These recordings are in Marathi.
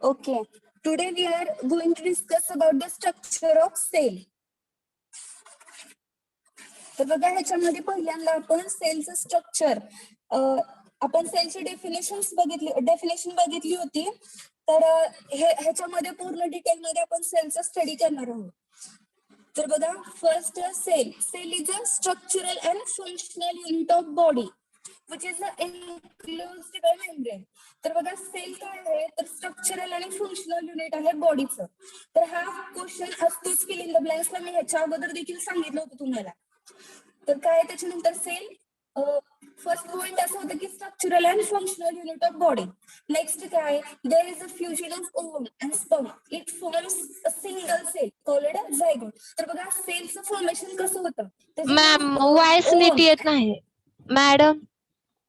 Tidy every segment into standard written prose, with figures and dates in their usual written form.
Okay. Today we are going to discuss about the structure of cell. तर बघा ह्याच्यामध्ये पहिल्यांदा आपण सेलचं स्ट्रक्चर आपण सेलची डेफिनेशन बघितली होती. तर ह्याच्यामध्ये पूर्ण डिटेल मध्ये आपण सेलचा स्टडी करणार आहोत. तर बघा first cell is a structural and functional unit of body which is enclosed by membrane. तर बघा सेल काय आहे तर स्ट्रक्चरल आणि फंक्शनल युनिट आहे बॉडीचं. तर हा क्वेश्चन असतोच फिल इन द ब्लँक्सला मी ह्याच्या अगोदर देखील सांगितलं होतं तुम्हाला. तर काय त्याच्यानंतर सेल फर्स्ट पॉइंट असं होतं की structural and functional unit of body. Next काय there is a fusion of ovum and sperm it forms a single cell called zygote. तर बघा सेलचं फॉर्मेशन कसं होतं मॅम वॉइस नीट येत नाही. मॅडम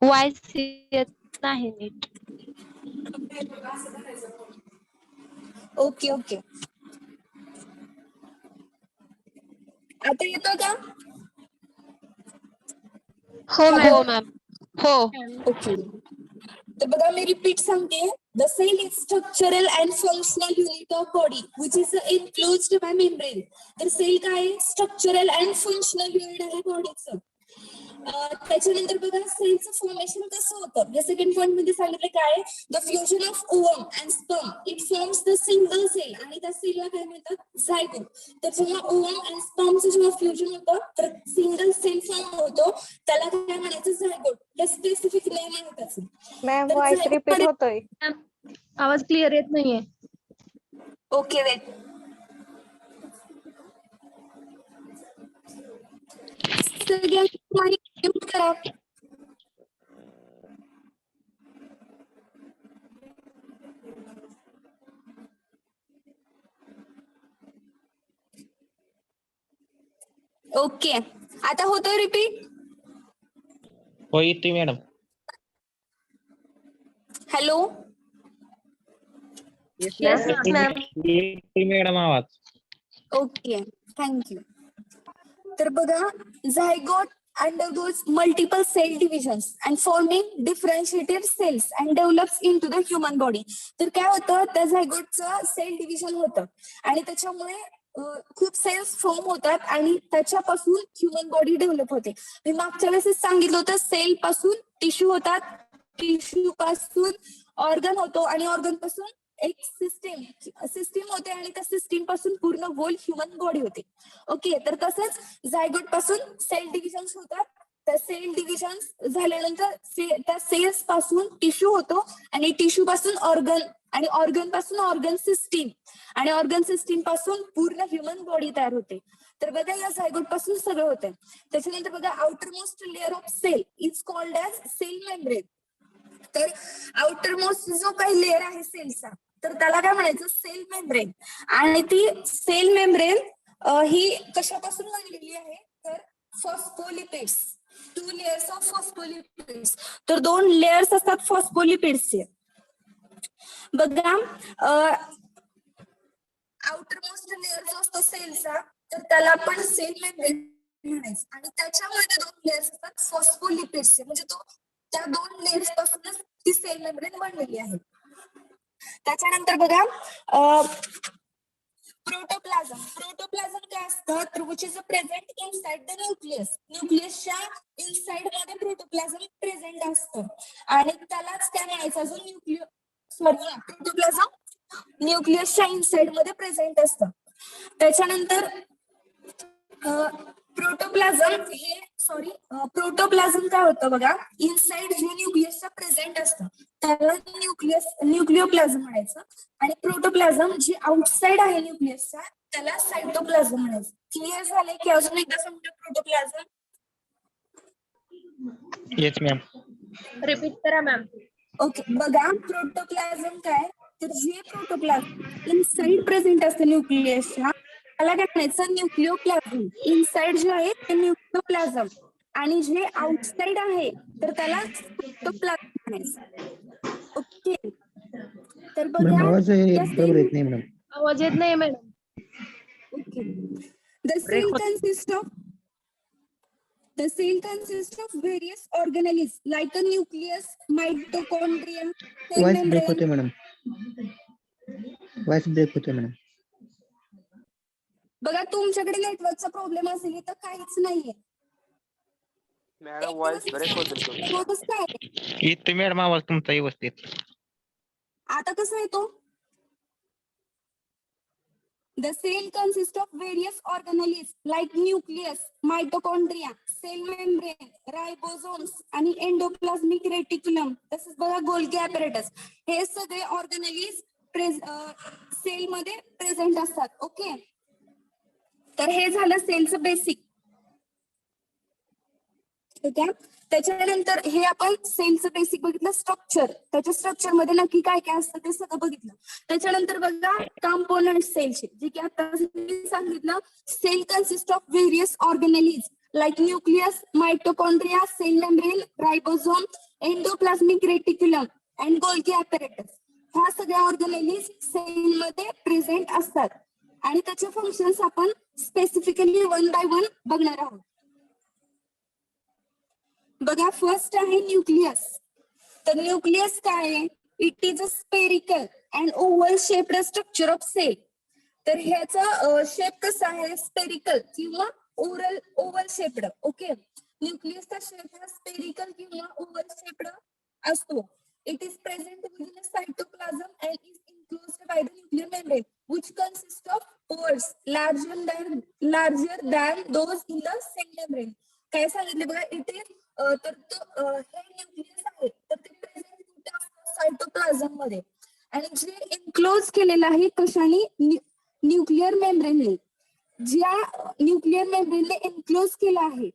वॉइस येत नाही नीट. ओके ओके आता येतो का? हो मॅम हो. ओके तर बघा मी रिपीट सांगते. The cell is structural and functional unit of body which is enclosed by membrane. तर सेल काय स्ट्रक्चरल अँड फंक्शनल युनिट आहे बॉडीचं. त्याच्यानंतर बघा सेलचं फॉर्मेशन कसं होतं या सेकंड पॉइंट मध्ये सांगितलं काय the fusion of ovum and sperm it forms the single cell आणि त्या सेलला काय म्हणतात झायगोट. तर जेव्हा ओव्हम अँड स्पर्मचं जेव्हा फ्युजन होतं तर सिंगल सेल फॉर्म होतो त्याला काय म्हणायचं झायगोट. हे स्पेसिफिक नेम आहे त्याचं. मॅम तर वॉइस झायगोट रिपीट होतोय. आवाज क्लिअर येत नाहीये. ओके वेट सगळ्यांनी म्यूट करा. ओके आता होतोय रिपीट. हो येतोय मॅडम. Hello yes ma'am. येतोय मॅडम आवाज. Okay thank you. तर बघा zygote undergoes multiple cell divisions and forming differentiated cells and develops into the human body. तर काय होतं त्या झायगोटचं सेल डिव्हिजन होतं आणि त्याच्यामुळे खूप सेल्स फॉर्म होतात आणि त्याच्यापासून ह्युमन बॉडी डेव्हलप होते. मी मागच्या वेळेस सांगितलं होतं सेल पासून टिश्यू होतात, टिश्यू पासून ऑर्गन होतो आणि ऑर्गन पासून एक सिस्टीम होते आणि त्या सिस्टीम पासून पूर्ण होल ह्युमन बॉडी होते. ओके तर तसंच झायगोट पासून सेल डिव्हिजन्स होतात. त्या सेल डिव्हिजन्स झाल्यानंतर त्या सेल्स पासून टिश्यू होतो आणि टिश्यू पासून ऑर्गन आणि ऑर्गन पासून ऑर्गन सिस्टीम आणि ऑर्गन सिस्टीम पासून पूर्ण ह्युमन बॉडी तयार होते. तर बघा या झायगोट पासून सगळं होतं. त्याच्यानंतर बघा outermost layer of cell is called as cell membrane. तर आउटर मोस्ट जो काही लेअर आहे सेलचा तर त्याला काय म्हणायचं सेल मेम्ब्रेन. आणि ती सेल मेम्ब्रेन ही कशापासून बनलेली आहे तर फॉस्फोलिपिड्स. 2 layers of phospholipids. तर 2 लेयर्स असतात फॉस्फोलिपिड्सचे. बघा आउटर मोस्ट लेअर जो असतो सेलचा तर त्याला आपण सेल मेम्ब्रेन म्हणायचं आणि त्याच्यामध्ये 2 लेयर्स असतात फॉस्फोलिपिड्सचे म्हणजे तो त्या 2 लेयर्स पासूनच ती सेल मेम्ब्रेन बनलेली आहे. त्याच्यानंतर बघा प्रोटोप्लाझम काय असतं तर which is present inside the nucleus. न्यूक्लियसच्या इनसाइड मध्ये प्रोटोप्लाझम प्रेझेंट असतं आणि त्यालाच काय म्हणायचं अजून प्रोटोप्लाझम न्यूक्लियसच्या इनसाइड मध्ये प्रेझेंट असतं. त्याच्यानंतर प्रोटोप्लाझम काय होतं बघा इनसाइड जे न्यूक्लियसच्या प्रेझेंट असतं त्याला न्यूक्लियोप्लाझम म्हणायचं आणि प्रोटोप्लाझम जे आउटसाइड आहे न्यूक्लियसचा त्याला सायटोप्लाझम म्हणायचं. क्लिअर झालंय की अजून एकदा समजा प्रोटोप्लाझम. Yes ma'am. रिपीट करा मॅम. ओके बघा प्रोटोप्लाझम काय तर जे प्रोटोप्लाझम इनसाइड प्रेझेंट असतं न्यूक्लियसच्या त्याला काय म्हणायचं न्यूक्लियोप्लाझम. इनसाइड जे आहे ते न्यूक्लियोप्लाझम आणि जे आउटसाइड आहे तर त्याला सायटोप्लाझम म्हणायचं. ओके तर बघा आवाज बरोबर येत नाही मॅडम. आवाज येत नाही madam. Okay the cell consists of various organelles like a nucleus, mitochondria, cell voice break membrane. होते मॅडम. व्हॉइस ब्रेक होतोय मॅडम. बघा तुमच्याकडे नेटवर्कचा प्रॉब्लेम असेल तर काहीच नाहीये. मॅडम वॉइस ब्रेक होतोय तुमचा. होतच काय येतोय मॅडम आवाज तुमचा व्यवस्थित. आता कसा येतो? The cell consists of various organelles like nucleus, mitochondria, cell membrane, ribosomes आणि endoplasmic reticulum. तसंच बघा गोल्गी apparatus. हे सगळे ऑर्गॅनलीज सेल मध्ये प्रेझेंट असतात. ओके, तर हे झालं सेलचं बेसिक. ठीक आहे. त्याच्यानंतर हे आपण सेलचं बेसिक बघितलं. स्ट्रक्चर, त्याच्या स्ट्रक्चर मध्ये नक्की काय काय असतं ते सगळं बघितलं. त्याच्यानंतर बघा कंपोनंट सेलचे, जे की आता सांगितलं. Cell consist of various organelles like nucleus, mitochondria, cell membrane, ribosome, endoplasmic reticulum and Golgi apparatus. ह्या सगळ्या ऑर्गॅनलीज सेल मध्ये प्रेझेंट असतात आणि त्याचे फंक्शन्स आपण स्पेसिफिकली वन बाय वन बघणार आहोत. बघा फर्स्ट आहे न्यूक्लियस. तर न्यूक्लियस काय आहे? It is a spherical and oval shaped structure of cell. तर ह्याचा शेप कसा आहे? स्पेरिकल किंवा ओव्हल शेप्ड. ओके, न्यूक्लियसचा शेप हा स्पेरिकल किंवा ओव्हल शेप्ड असतो. It is present within cytoplasm and is enclosed by the nuclear membrane which consists of pores larger than those in the cell membrane. काय सांगितले बघा इथे? तर हे न्यूक्लियस आहे तर ते प्रेझेंट कुठे असतं? सायटोप्लाझम मध्ये. आणि जे एन्क्लोज केलेलं आहे कशाने? न्यूक्लिअर मेम्ब्रेनने. ज्या न्यूक्लिअर मेम्ब्रेनने एन्क्लोज केलं आहे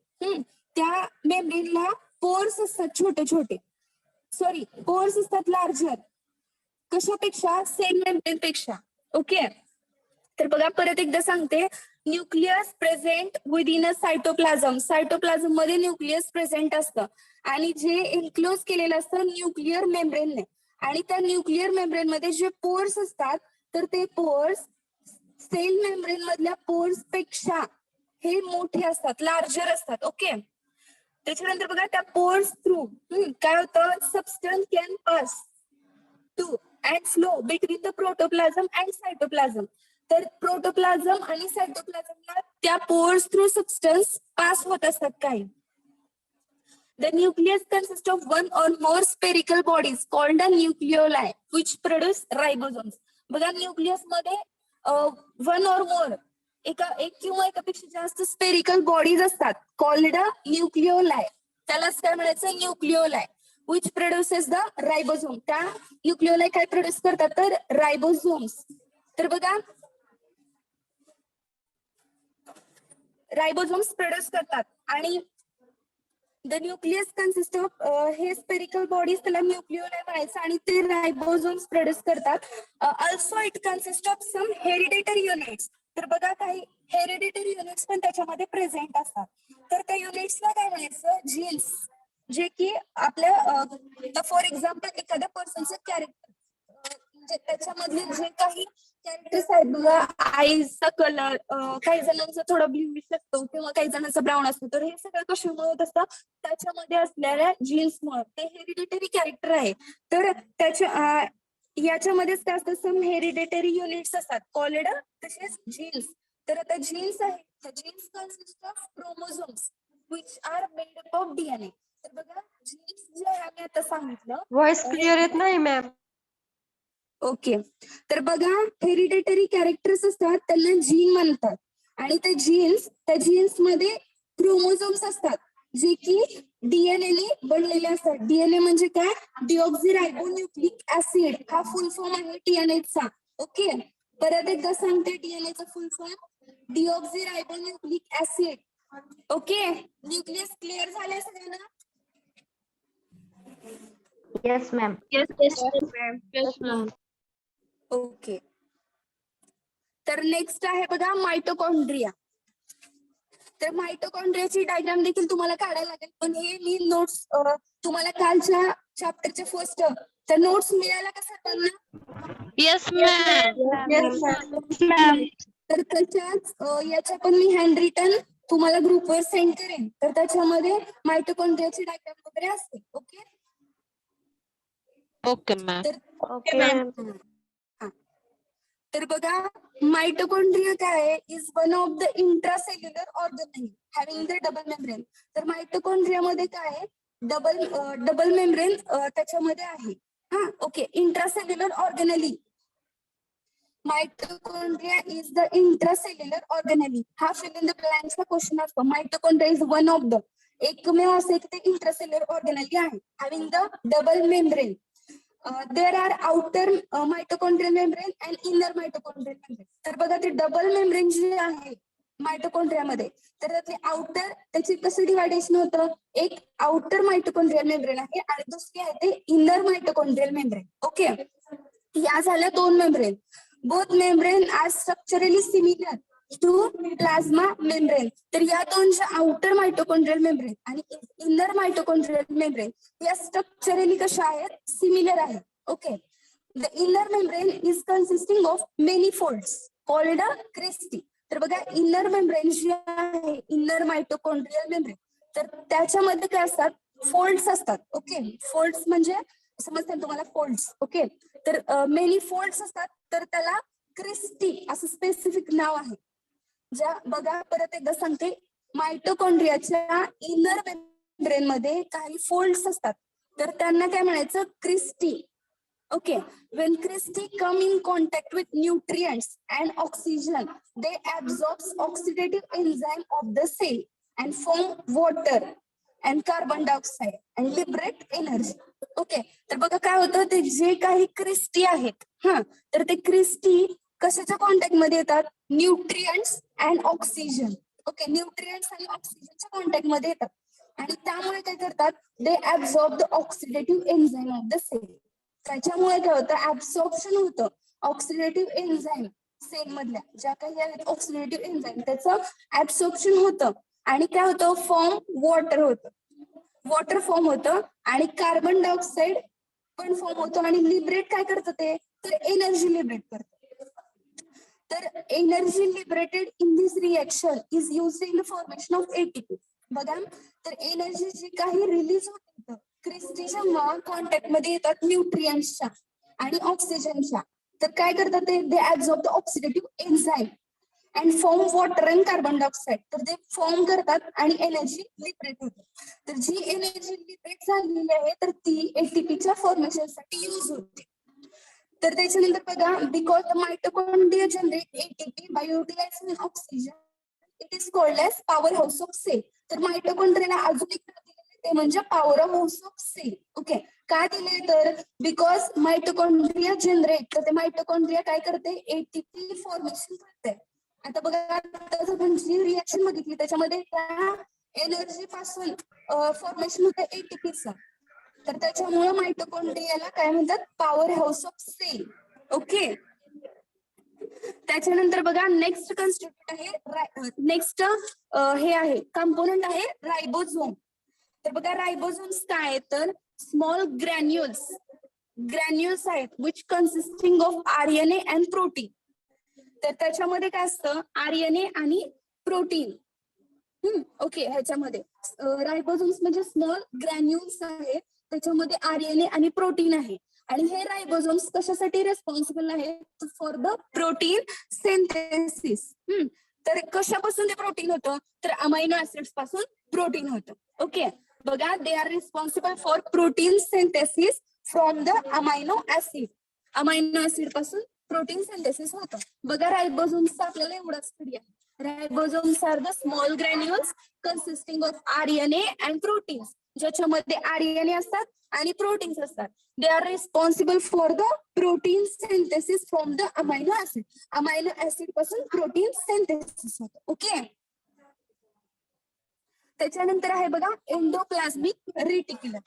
त्या मेम्ब्रेनला पोर्स असतात छोटे छोटे. सॉरी, पोर्स असतात लार्जर. कशापेक्षा? सेल मेम्ब्रेन पेक्षा. ओके, तर बघा परत एकदा सांगते. न्यूक्लियस प्रेझेंट विदिन अ सायटोप्लाझम. सायटोप्लाझम मध्ये न्यूक्लियस प्रेझेंट असतं आणि जे एन्क्लोज केलेलं असतं न्यूक्लिअर मेम्ब्रेनने. आणि त्या न्यूक्लिअर मेम्ब्रेन मध्ये जे पोर्स असतात तर ते पोर्स सेल मेम्ब्रेन मधल्या पोर्स पेक्षा हे मोठे असतात, लार्जर असतात. ओके, त्याच्यानंतर बघा त्या पोर्स थ्रू काय होतं? Substance can pass to and flow between the protoplasm and cytoplasm. तर प्रोटोप्लाझम आणि सायटोप्लाझमला त्या पोर्स थ्रू सबस्टन्स पास होत असतात काही. The nucleus consists of one or more spherical bodies called a nucleoli which produce ribosomes. बघा न्यूक्लियस मध्ये वन ऑर मोर एक किंवा एकापेक्षा जास्त स्पेरिकल बॉडीज असतात कॉल्ड अ न्यूक्लिओलाय. त्यालाच काय म्हणायचं? न्यूक्लिओलाय. which produces the ribosome. त्या न्यूक्लिओलाय काय प्रोड्यूस करतात? तर रायबोझोम्स. तर बघा रायबोझोम्स प्रोड्यूस करतात. आणि द न्यूक्लियस कन्सिस्ट ऑफ हे स्पेरिकल बॉडीज त्याला न्यूक्लिओलाय म्हणायचं आणि ते रायबोझोम्स प्रोड्यूस करतात. Also it consist of some hereditary units. तर बघा काही हेरिडिटरी युनिट्स पण त्याच्यामध्ये प्रेझेंट असतात. तर त्या युनिट्सला काय म्हणायचं? जीन्स. जे की आपल्या फॉर एक्झाम्पल एखाद्या पर्सनचं कॅरेक्टर म्हणजे त्याच्यामधले जे काही कॅरेक्टर्स आहेत बघा, आईचा कलर काही जणांचा थोडा ब्ल्यूइश असतो किंवा काही जणांचा ब्राऊन असतो. तर हे सगळं कशामुळे होत असतं? त्याच्यामध्ये असलेल्या जीन्समुळे. ते हेरिडिटरी कॅरेक्टर आहे. तर त्याच्या याच्यामध्येच काय असतं? सम हेरिडिटरी युनिट्स असतात कॉल्ड तसेच जीन्स. तर आता जीन्स आहे, genes consist of chromosomes which are made up of DNA. तर बघा जीन्स जे आहे आम्ही आता सांगितलं. व्हॉइस क्लिअर येत नाही मॅम. ओके, तर बघा हेरिडिटरी कॅरेक्टर्स असतात त्यांना जीन म्हणतात. आणि त्या जीन्स मध्ये क्रोमोझोम्स असतात जे की डीएनए ने बनलेले असतात. डीएनए म्हणजे काय? Deoxyribonucleic acid. हा फुल फॉर्म आहे डीएनएचा. ओके, परत एकदा सांगते डीएनएचा full form deoxyribonucleic acid. Okay, nucleus clear झाले सगळ्यांना? Yes ma'am. Yes, ma'am. Okay, तर नेक्स्ट आहे बघा मायटोकॉन्ड्रिया. तर मायटोकॉन्ड्रियाची डायग्राम देखील तुम्हाला काढायला लागेल. पण हे मी नोट्स तुम्हाला कालच्या चॅप्टरच्या फर्स्ट त्या नोट्स मिळायला का सर्वांना? Yes, ma'am. Yes ma'am. तर त्याच्याच याच्या पण मी हँड रिटन तुम्हाला ग्रुपवर सेंड करेन. तर त्याच्यामध्ये मायटोकॉन्ड्रियाची डायग्राम वगैरे असते. Okay, Okay, ma'am. तर ओके मॅम. हा. तर बघा माइटोकॉन्ड्रिया काय आहे is one of the intracellular organelle having the double membrane. तर माइटोकॉन्ड्रिया मध्ये काय आहे डबल मेम्ब्रेन त्याच्यामध्ये आहे. हा okay. Intracellular organelle mitochondria is the intracellular organelle. हा फिल इन द ब्लँक्सचा क्वेश्चन असतो. Mitochondria is one of the एकमेव असे की ते इंट्रासेल्युलर ऑर्गनेली आहे having the double membrane. There are outer mitochondrial membrane and inner mitochondrial membrane. तर बघा ते डबल मेम्ब्रेन जे आहे माइटोकॉन्ड्रियामध्ये तर त्यातले आउटर त्याची कसं डिवायडेशन होतं एक आउटर माइटोकॉन्ड्रियल मेम्ब्रेन आहे आणि दुसरी आहे ते इनर माइटोकॉन्ड्रियल मेम्ब्रेन. ओके. या झाल्या दोन membrane. Both membrane are structurally similar to plasma membrane. तर या दोनच्या आउटर माइटोकॉन्ड्रियल मेम्ब्रेन आणि इनर माइटोकॉन्ड्रियल मेम्ब्रेन या स्ट्रक्चरली कशा आहेत सिमिलर आहेत. Okay. The inner membrane is consisting of many folds called a cristae. तर बघा इनर मेम्ब्रेन जी आहे इनर माइटोकॉन्ड्रियल मेम्ब्रेन तर त्याच्यामध्ये काय असतात फोल्ड्स असतात. ओके. फोल्ड्स म्हणजे समजतात तुम्हाला फोल्ड्स. ओके. तर मेनी फोल्ड्स असतात तर त्याला क्रिस्टी असं स्पेसिफिक नाव आहे. ज्या बघा परत एकदा सांगते माइटोकॉन्ड्रियाच्या इनर मेम्ब्रेन मध्ये काही फोल्ड्स असतात तर त्यांना काय म्हणायचं cristae. Okay. when cristae come in contact with nutrients and oxygen they absorb oxidative enzyme of the cell and form water and carbon dioxide and liberate energy. Okay. तर बघा काय होतं ते जे काही क्रिस्टी आहेत हा तर ते क्रिस्टी कशाच्या कॉन्टॅक्ट मध्ये येतात nutrients and oxygen. Okay. Nutrients आणि ऑक्सिजनच्या कॉन्टॅक्ट मध्ये येतात आणि त्यामुळे काय करतात they absorb the oxidative enzyme of the cell. त्याच्यामुळे काय होतं ऍब्सॉर्प्शन होतं ऑक्सिडेटिव्ह एन्झाईम सेल मधल्या ज्या काही आहेत ऑक्सिडेटिव्ह एन्झाईम त्याचं ऍब्सॉर्प्शन होतं आणि काय होतं फॉर्म वॉटर फॉर्म होतं आणि कार्बन डायऑक्साईड पण फॉर्म होतो आणि लिबरेट काय करतं ते तर एनर्जी लिबरेट करतं. तर energy liberated in this reaction is used in the formation of ATP. बघा तर एनर्जी जी काही रिलीज होते क्रिस्टीच्या कॉन्टॅक्ट मध्ये येतात न्यूट्रिएंट्सच्या आणि ऑक्सिजनच्या तर काय करतात ते they absorb the oxidative enzyme and form water and carbon dioxide. तर ते फॉर्म करतात आणि एनर्जी लिबरेट होते. तर जी एनर्जी लिबरेट झालेली आहे तर ती एटीपीच्या फॉर्मेशन साठी युज होते. तर त्याच्यानंतर बघा because the mitochondria generate ATP by utilising oxygen it is called as power house of cell. तर माइटोकॉन्ड्रियाला अजून एक नाव दिलेलं ते म्हणजे power house of cell. Okay. का दिले तर बिकॉज माइटोकॉन्ड्रिया जनरेट तर ते माइटोकॉन्ड्रिया काय करते एटीपी फॉर्मेशन करते. आता बघा आपण जी रिएक्शन बघितली त्याच्यामध्ये त्या एनर्जी पासून फॉर्मेशन होतं एटीपीचं तर त्याच्यामुळे माइटोकॉन्ड्रियाला काय म्हणतात power house of cell. Okay. त्याच्यानंतर बघा नेक्स्ट कन्स्टिट्यूट आहे नेक्स्ट हे आहे कंपोनंट आहे रायबोझोम. तर बघा रायबोझोम्स काय आहेत तर स्मॉल ग्रॅन्युल्स आहेत which consisting of RNA and protein. तर त्याच्यामध्ये काय असतं आरएनए आणि प्रोटीन. ओके. ह्याच्यामध्ये रायबोझोम्स म्हणजे स्मॉल ग्रॅन्युल्स आहेत त्याच्यामध्ये आरएनए आणि प्रोटीन आहे आणि हे रायबोझोम्स कशासाठी रेस्पॉन्सिबल आहे फॉर द प्रोटीन सिंथेसिस. तर कशापासून ते प्रोटीन होतं तर अमायनो ऍसिड्स पासून प्रोटीन होतं. ओके. बघा they are responsible for protein synthesis from the amino acid. Amino acid पासून प्रोटीन सिंथेसिस होतं. बघा रायबोझोम्सचा आपल्याला एवढाच स्टडी आहे. Ribosomes are the small granules consisting of RNA and proteins ज्याच्यामध्ये आरएनए असतात आणि प्रोटीन्स असतात. They are responsible for the protein synthesis from the amino acid. Amino acid पासून प्रोटीन सिंथेसिस होतं. ओके. त्याच्यानंतर आहे बघा एंडोप्लाझ्मिक रेटिक्युलम.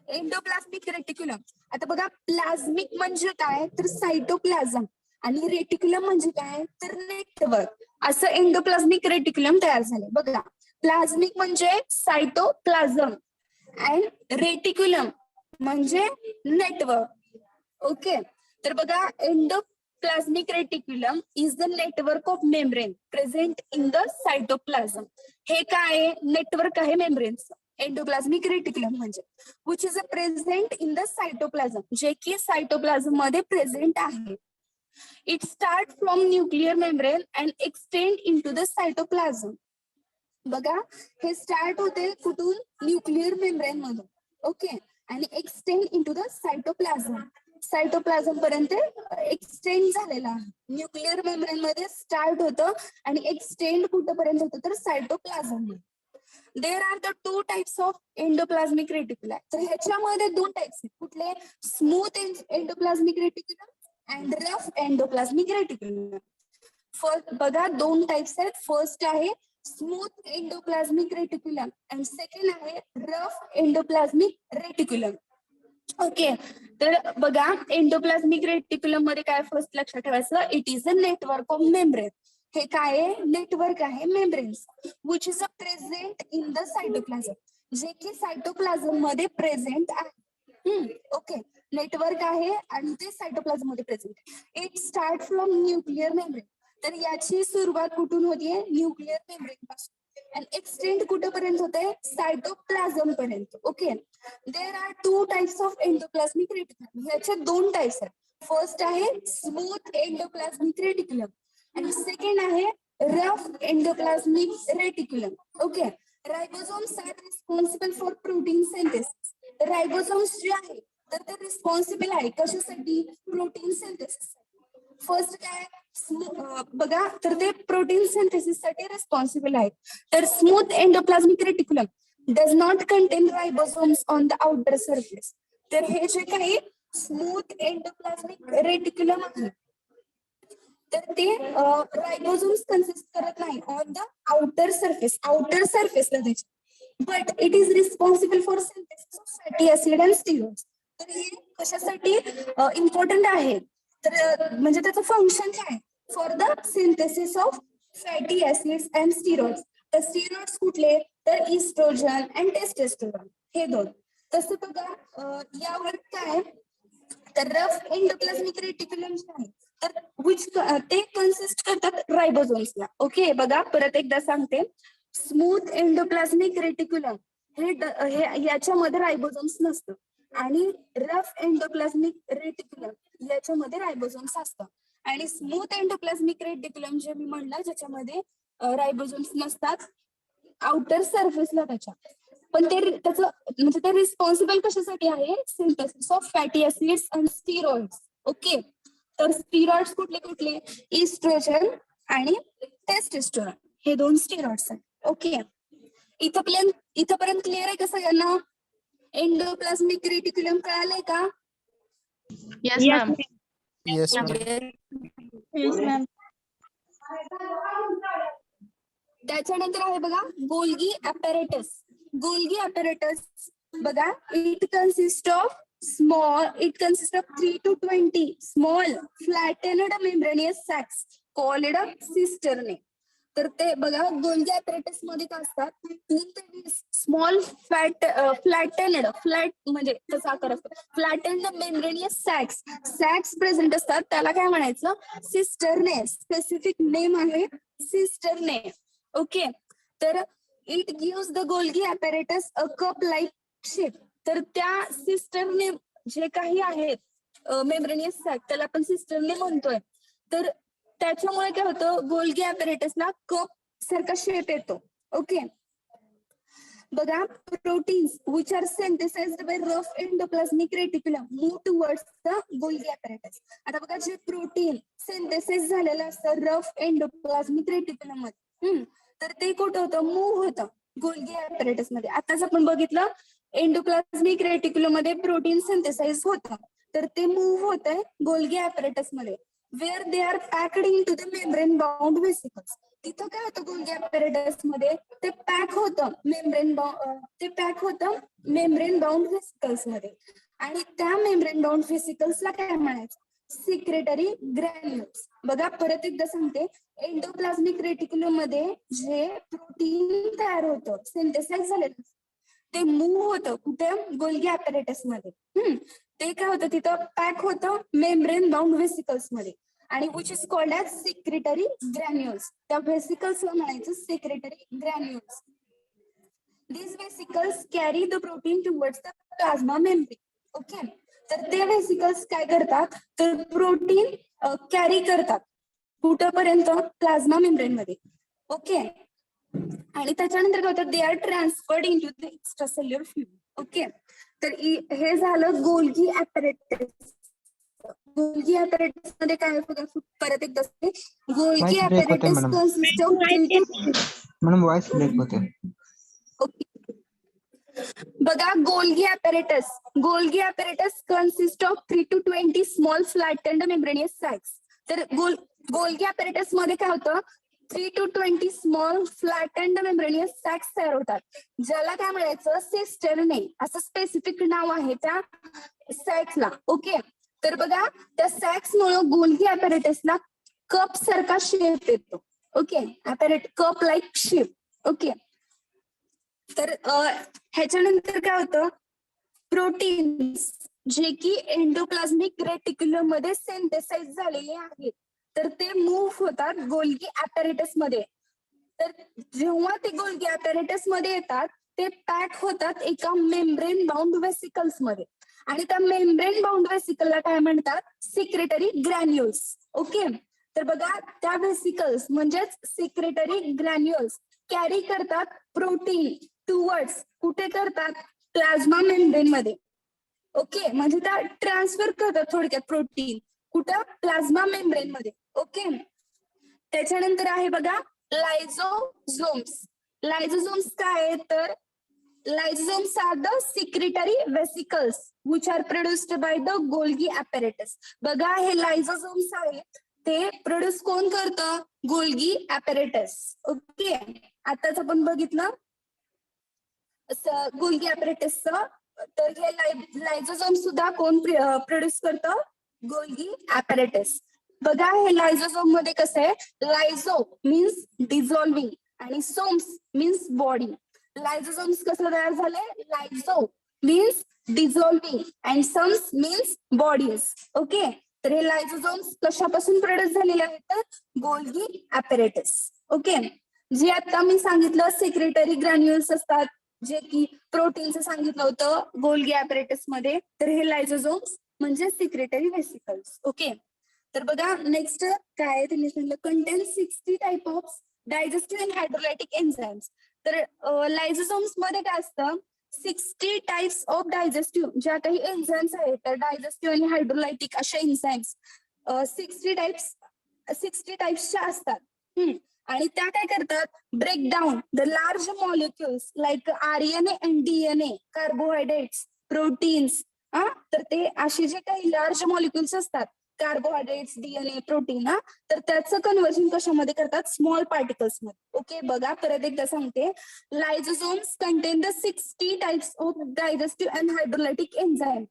एंडोप्लाझ्मिक रेटिक्युलम आता बघा प्लाझ्मिक म्हणजे काय तर सायटोप्लाझम आणि रेटिक्युलम म्हणजे काय तर नेटवर्क असं एंडोप्लाझ्मिक रेटिक्युलम तयार झाले. बघा प्लाझ्मिक म्हणजे सायटोप्लाझम अँड रेटिक्युलम म्हणजे नेटवर्क. ओके. तर बघा endoplasmic reticulum is the network of membrane present in the cytoplasm. हे काय नेटवर्क आहे मेम्ब्रेनचं एंडोप्लाझ्मिक रेटिक्युलम म्हणजे which is a present in the cytoplasm जे की सायटोप्लाझम मध्ये प्रेझेंट आहे. It starts from nuclear membrane and extend into the cytoplasm. बघा हे स्टार्ट होते कुठून न्यूक्लिअर मेम्ब्रेन मधून ओके आणि एक्सटेंड इंटू द सायटोप्लाझम पर्यंत एक्सटेंड झालेला आहे न्यूक्लिअर मेम्ब्रेन मध्ये स्टार्ट होतं आणि एक्सटेंड कुठपर्यंत होतं तर सायटोप्लाझम मध्ये there are the two types of endoplasmic reticulum तर ह्याच्यामध्ये दोन टाइप्स आहेत कुठले smooth endoplasmic reticulum and rough endoplasmic reticulum first बघा दोन टाइप्स आहेत फर्स्ट आहे smooth endoplasmic reticulum and second आहे रफ एंडोप्लाझमिक रेटिक्युलम ओके तर बघा एंडोप्लाझमिक रेटिक्युलम मध्ये काय फर्स्ट लक्षात ठेवायचं it is a network of membrane हे काय आहे नेटवर्क आहे membranes which is a present in the cytoplasm जे की सायटोप्लाझम मध्ये प्रेझेंट आहे ओके नेटवर्क आहे आणि ते सायटोप्लाझम मध्ये present it start from nuclear membrane तर याची सुरुवात कुठून होतीये न्यूक्लिअर मेम्ब्रेन पासून आणि एक्सटेंड कुठपर्यंत होते सायटोप्लाझम पर्यंत okay there are two types of endoplasmic reticulum ह्याचे दोन टाइप्स आहेत फर्स्ट आहे स्मूथ एंडोप्लाझमिक रेटिक्युलम आणि सेकंड आहे rough endoplasmic reticulum okay ribosomes are responsible for protein synthesis ribosomes जे आहे तर ते रिस्पॉन्सिबल आहे कशासाठी प्रोटीन सिंथेसिस फर्स्ट काय बघा तर ते प्रोटीन सिंथेसिस साठी रिस्पॉन्सिबल आहेत तर smooth endoplasmic reticulum does not contain ribosomes on the outer surface तर हे जे काही स्मूथ एंडोप्लाझमिक रेटिक्युलम आहे तर ते रायबोसोम्स कन्सिस्ट करत नाही ऑन द आउटर सरफेसला त्याचे but it is responsible for synthesis of fatty acid and steroids तर हे कशासाठी इम्पॉर्टंट आहे तर म्हणजे त्याचं फंक्शन काय for the synthesis of fatty acids and steroids तर स्टिरॉइड्स कुठले तर इस्ट्रोजन अँड टेस्टोस्टेरॉन हे दोन तसं बघा यावर काय तर रफ एंडोप्लाझमिक रेटिक्युलम जे आहे तर विच ते कन्सिस्ट करतात रायबोसोम्सला ओके बघा परत एकदा सांगते स्मूथ एंडोप्लाझमिक रेटिक्युलम हे याच्यामध्ये रायबोसोम्स नसतं आणि रफ एंडोप्लाझमिक रेटिक्युलम याच्यामध्ये रायबोसोम्स असतात आणि स्मूथ एंडोप्लाझमिक रेटिक्युलम जे मी म्हणलं ज्याच्यामध्ये रायबोसोम्स नसतात आउटर सरफेसला त्याच्या पण ते त्याचं म्हणजे ते रिस्पॉन्सिबल कशासाठी आहे synthesis of fatty acids and steroids okay तर स्टिरॉइड्स कुठले कुठले इस्ट्रोजन आणि टेस्टोस्टेरॉन हे दोन स्टिरॉइड्स आहेत ओके इथपर्यंत क्लिअर आहे का सगळ्यांना एंडोप्लाझमिक रेटिक्युलम कळालंय का yes ma'am yes ma'am Yes, ma'am. त्याच्यानंतर आहे बघा गोल्गी ॲपॅरेटस बघा it consist of 3 to 20 small flattened membranous sacs called cisternae तर ते बघा गोल्गी ॲपॅरेटस मध्ये काय असतात 3 ते 20 स्मॉल फ्लॅट म्हणजे त्याचा आकार असतो फ्लॅटेंड मेम्ब्रेनियस सॅक्स प्रेझेंट असतात त्याला काय म्हणायचं सिस्टरने स्पेसिफिक नेम आहे सिस्टरने ओके तर it gives the Golgi apparatus a cup like shape तर त्या सिस्टरने जे काही आहेत मेम्ब्रेनियस सॅक त्याला आपण सिस्टरने म्हणतोय तर त्याच्यामुळे काय होतं गोल्गी ॲपॅरेटसला कप सारखा शेप येतो ओके बघा proteins which are synthesised by rough endoplasmic reticulum move towards the Golgi apparatus आता बघा जे प्रोटीन सिंथेसिस झालेलं असतं रफ एंडोप्लाझमिक रेटिक्युलम मध्ये तर ते कुठं होतं मूव्ह होतं गोल्गी ॲपॅरेटस मध्ये आताच आपण बघितलं एंडोप्लाझमिक रेटिक्युलम मध्ये प्रोटीन सिंथेसाइज होतं तर ते मूव्ह होत आहे गोल्गी ॲपॅरेटस मध्ये where they are packed into the membrane bound vesicles तिथं काय होतं गोल्गी ॲपॅरेटस मध्ये ते पॅक होतं मेम्ब्रेन बाउंड व्हेसिकल्स मध्ये आणि त्या मेम्ब्रेन बाउंड व्हेसिकल्सला काय म्हणायचं सिक्रेटरी ग्रॅन्युल्स बघा परत एकदा सांगते एंडोप्लाझमिक रेटिक्युलम मध्ये जे प्रोटीन तयार होतं सिंथेसाइज झालेलं ते मूव्ह होतं कुठे गोल्गी ॲपॅरेटस मध्ये ते काय होतं तिथं पॅक होतं मेम्ब्रेन बाउंड व्हेसिकल्स मध्ये आणि which is called as secretory granules त्या व्हेसिकल्सला म्हणायचं secretory granules these vesicles carry the protein towards the plasma membrane okay तर ते व्हेसिकल्स काय करतात तर प्रोटीन कॅरी करतात कुठपर्यंत प्लाझ्मा मेम्ब्रेन मध्ये. ओके, आणि त्याच्यानंतर काय होतं, they are transferred into the extracellular fluid. Okay, तर हे झालं गोल्गी ऍपॅरेटस. गोल्गी ऍपॅरेटस मध्ये काय होतं, परत एकदा गोल्गी Voice break होते, apparatus madam. Consist of 3 to madam voice break होते. बघा, Golgi apparatus consist of 3 to 20 small flattened membranous sacs. तर गोल्गी ऍपॅरेटस मध्ये काय होतं, 3 to 20 small flattened membranous sacs तयार होतात, ज्याला काय म्हणायचं, सिस्टर्ने असं स्पेसिफिक नाव आहे त्या सॅक्सला. ओके, तर बघा त्या सॅक्स मुळे गोल्गी ऍपॅरेटसला कप सारखा शेप येतो. Okay, cup like shape. Okay, तर ह्याच्यानंतर काय होतं, प्रोटीन्स जे की एंडोप्लाझ्मिक रेटिक्युलम मध्ये सिंथेसाइज झालेले आहेत, तर ते मूव्ह होतात गोल्गी ऍपॅरेटस मध्ये. तर जेव्हा ते गोल्गी ऍपॅरेटस मध्ये येतात, ते पॅक होतात एका मेम्ब्रेन बाउंड वेसिकल्स मध्ये, आणि त्या मेम्ब्रेन बाउंड वेसिकलला काय म्हणतात, सिक्रेटरी ग्रॅन्युल्स. ओके, तर बघा त्या वेसिकल्स म्हणजेच सिक्रेटरी ग्रॅन्युल्स कॅरी करतात प्रोटीन टुवर्ड्स, कुठे करतात, प्लाझ्मा मेम्ब्रेन मध्ये. ओके, म्हणजे त्या ट्रान्सफर करतात थोडक्यात प्रोटीन कुठं, प्लाझ्मा मेम्ब्रेन मध्ये. ओके, त्याच्यानंतर आहे बघा लायझोझोम्स. लायझोझोम्स काय आहे, तर lysosomes are the secretory vesicles which are produced by the Golgi apparatus. बघा हे लायझोझोम्स आहेत, ते प्रोड्यूस कोण करतं, गोल्गी ऍपॅरेटस. ओके, आताच आपण बघितलं गोल्गी ऍपॅरेटसचं, तर हे लायझोझोम सुद्धा कोण प्रोड्यूस करतं, गोल्गी ऍपॅरेटस. बघा हे लायझोझोम मध्ये कसं आहे, लायझो मीन्स डिझॉल्विंग आणि सोम्स मीन्स बॉडी. लायझोझोम्स कसं तयार झाले, lyso means dissolving and somes means bodies. Okay, तर हे लायझोझोम्स कशापासून प्रोड्यूस झालेले आहेत, तर गोल्गी ऍपॅरेटस. ओके, जे आता मी सांगितलं सेक्रेटरी ग्रॅन्युल्स असतात, जे की प्रोटीनचं सांगितलं होतं गोल्गी ऍपॅरेटस मध्ये, तर हे लायझोझोम्स म्हणजे सिक्रेटरी वेसिकल्स. ओके, तर बघा नेक्स्ट काय आहे, त्यांनी सांगितलं contain 60 type of digestive and hydrolytic enzymes. तर लायझोझोम्स मध्ये काय असतं, 60 टाइप्स ऑफ डायजेस्टिव्ह ज्या काही एन्झाइम्स आहेत, तर डायजेस्टिव्ह आणि हायड्रोलायटिक अशा एन्झाइम्स 60 टाइप्सच्या असतात. आणि त्या काय करतात, break down the large molecules like RNA and DNA, carbohydrates, proteins. तर ते असे जे काही लार्ज मॉलिक्युल्स असतात, कार्बोहायड्रेट्स, DNA, प्रोटीन, तर त्याचं कन्व्हर्जन कशामध्ये करतात, स्मॉल पार्टिकल्स मध्ये. ओके, बघा परत एकदा सांगते, lysosomes contain the 60 types of digestive and hydrolytic enzyme.